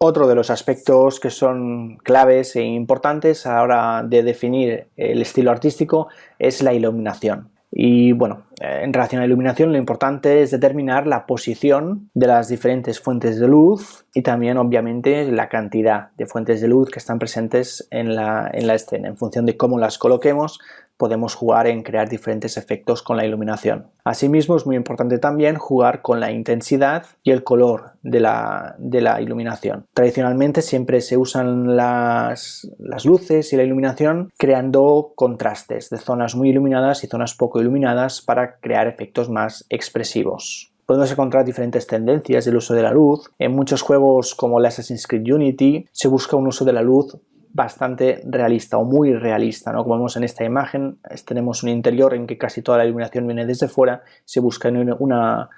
Otro de los aspectos que son claves e importantes a la hora de definir el estilo artístico es la iluminación. Y bueno, en relación a la iluminación, lo importante es determinar la posición de las diferentes fuentes de luz y también, obviamente, la cantidad de fuentes de luz que están presentes en la escena. En función de cómo las coloquemos, podemos jugar en crear diferentes efectos con la iluminación. Asimismo, es muy importante también jugar con la intensidad y el color de la iluminación. Tradicionalmente siempre se usan las luces y la iluminación creando contrastes de zonas muy iluminadas y zonas poco iluminadas para crear efectos más expresivos. Podemos encontrar diferentes tendencias del uso de la luz. En muchos juegos como el Assassin's Creed Unity se busca un uso de la luz bastante realista o muy realista, ¿no? Como vemos en esta imagen, tenemos un interior en que casi toda la iluminación viene desde fuera, se busca una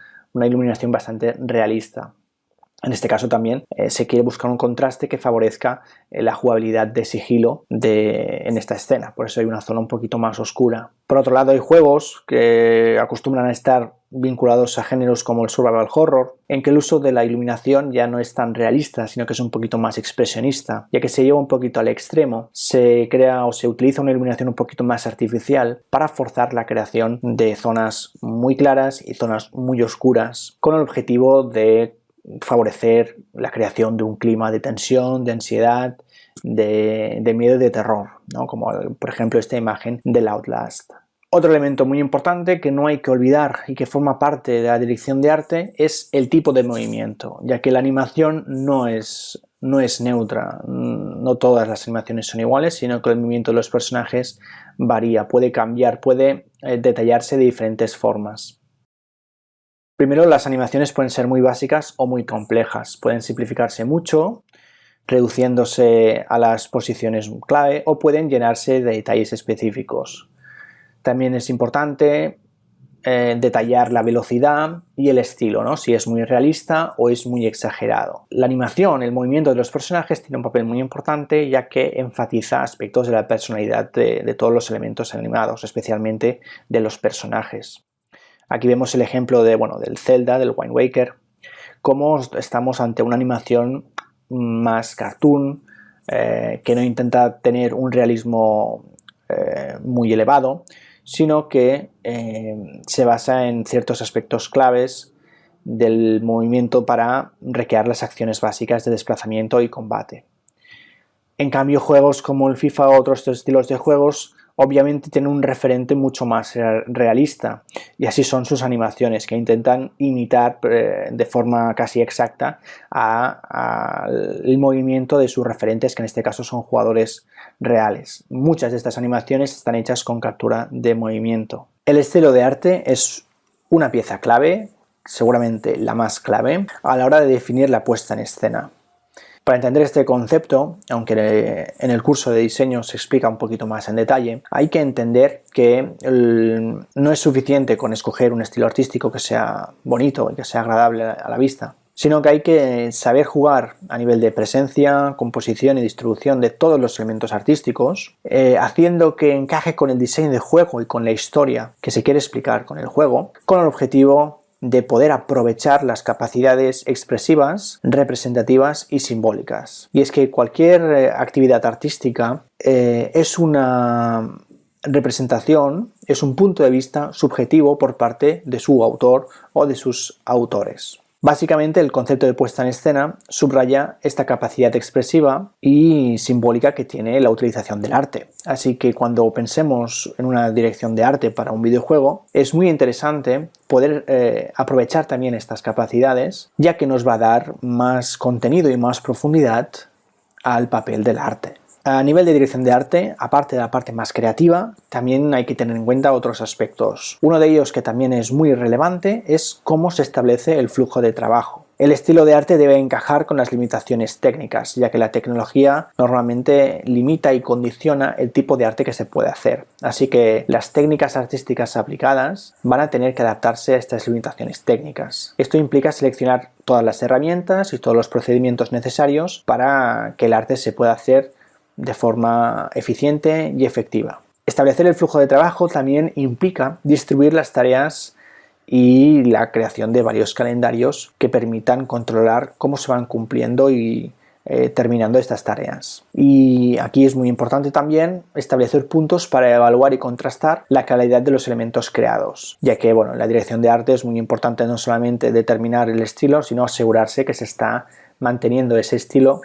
iluminación bastante realista. En este caso también se quiere buscar un contraste que favorezca la jugabilidad de sigilo en esta escena, por eso hay una zona un poquito más oscura. Por otro lado, hay juegos que acostumbran a estar vinculados a géneros como el survival horror, en que el uso de la iluminación ya no es tan realista, sino que es un poquito más expresionista, ya que se lleva un poquito al extremo, se crea o se utiliza una iluminación un poquito más artificial para forzar la creación de zonas muy claras y zonas muy oscuras, con el objetivo de favorecer la creación de un clima de tensión, de ansiedad, de miedo y de terror, ¿no? Como por ejemplo esta imagen del Outlast. Otro elemento muy importante que no hay que olvidar y que forma parte de la dirección de arte es el tipo de movimiento, ya que la animación no es neutra, no todas las animaciones son iguales, sino que el movimiento de los personajes varía, puede cambiar, puede detallarse de diferentes formas. Primero, las animaciones pueden ser muy básicas o muy complejas, pueden simplificarse mucho, reduciéndose a las posiciones clave, o pueden llenarse de detalles específicos. También es importante detallar la velocidad y el estilo, ¿no? Si es muy realista o es muy exagerado. La animación, el movimiento de los personajes tiene un papel muy importante, ya que enfatiza aspectos de la personalidad de todos los elementos animados, especialmente de los personajes. Aquí vemos el ejemplo del Zelda, del Wind Waker, cómo estamos ante una animación más cartoon, que no intenta tener un realismo muy elevado, sino que se basa en ciertos aspectos claves del movimiento para recrear las acciones básicas de desplazamiento y combate. En cambio, juegos como el FIFA o otros estilos de juegos obviamente tienen un referente mucho más realista, y así son sus animaciones, que intentan imitar de forma casi exacta el movimiento de sus referentes, que en este caso son jugadores reales. Muchas de estas animaciones están hechas con captura de movimiento. El estilo de arte es una pieza clave, seguramente la más clave, a la hora de definir la puesta en escena. Para entender este concepto, aunque en el curso de diseño se explica un poquito más en detalle, hay que entender que no es suficiente con escoger un estilo artístico que sea bonito y que sea agradable a la vista, sino que hay que saber jugar a nivel de presencia, composición y distribución de todos los elementos artísticos, haciendo que encaje con el diseño de juego y con la historia que se quiere explicar con el juego, con el objetivo de poder aprovechar las capacidades expresivas, representativas y simbólicas. Y es que cualquier actividad artística es una representación, es un punto de vista subjetivo por parte de su autor o de sus autores. Básicamente, el concepto de puesta en escena subraya esta capacidad expresiva y simbólica que tiene la utilización del arte. Así que cuando pensemos en una dirección de arte para un videojuego, es muy interesante poder aprovechar también estas capacidades, ya que nos va a dar más contenido y más profundidad al papel del arte. A nivel de dirección de arte, aparte de la parte más creativa, también hay que tener en cuenta otros aspectos. Uno de ellos, que también es muy relevante, es cómo se establece el flujo de trabajo. El estilo de arte debe encajar con las limitaciones técnicas, ya que la tecnología normalmente limita y condiciona el tipo de arte que se puede hacer. Así que las técnicas artísticas aplicadas van a tener que adaptarse a estas limitaciones técnicas. Esto implica seleccionar todas las herramientas y todos los procedimientos necesarios para que el arte se pueda hacer de forma eficiente y efectiva. Establecer el flujo de trabajo también implica distribuir las tareas y la creación de varios calendarios que permitan controlar cómo se van cumpliendo y terminando estas tareas. Y aquí es muy importante también establecer puntos para evaluar y contrastar la calidad de los elementos creados, ya que bueno, en la dirección de arte es muy importante no solamente determinar el estilo, sino asegurarse que se está manteniendo ese estilo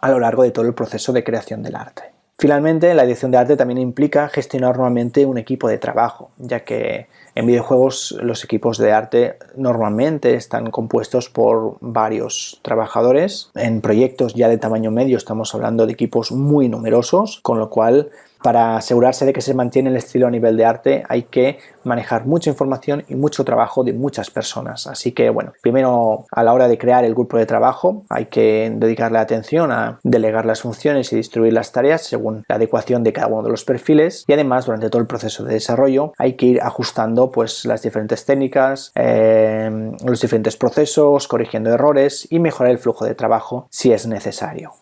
a lo largo de todo el proceso de creación del arte. Finalmente, la dirección de arte también implica gestionar normalmente un equipo de trabajo, ya que en videojuegos los equipos de arte normalmente están compuestos por varios trabajadores. En proyectos ya de tamaño medio estamos hablando de equipos muy numerosos, con lo cual para asegurarse de que se mantiene el estilo a nivel de arte hay que manejar mucha información y mucho trabajo de muchas personas. Así que bueno, primero a la hora de crear el grupo de trabajo hay que dedicarle atención a delegar las funciones y distribuir las tareas según la adecuación de cada uno de los perfiles, y además durante todo el proceso de desarrollo hay que ir ajustando pues las diferentes técnicas, los diferentes procesos, corrigiendo errores y mejorar el flujo de trabajo si es necesario.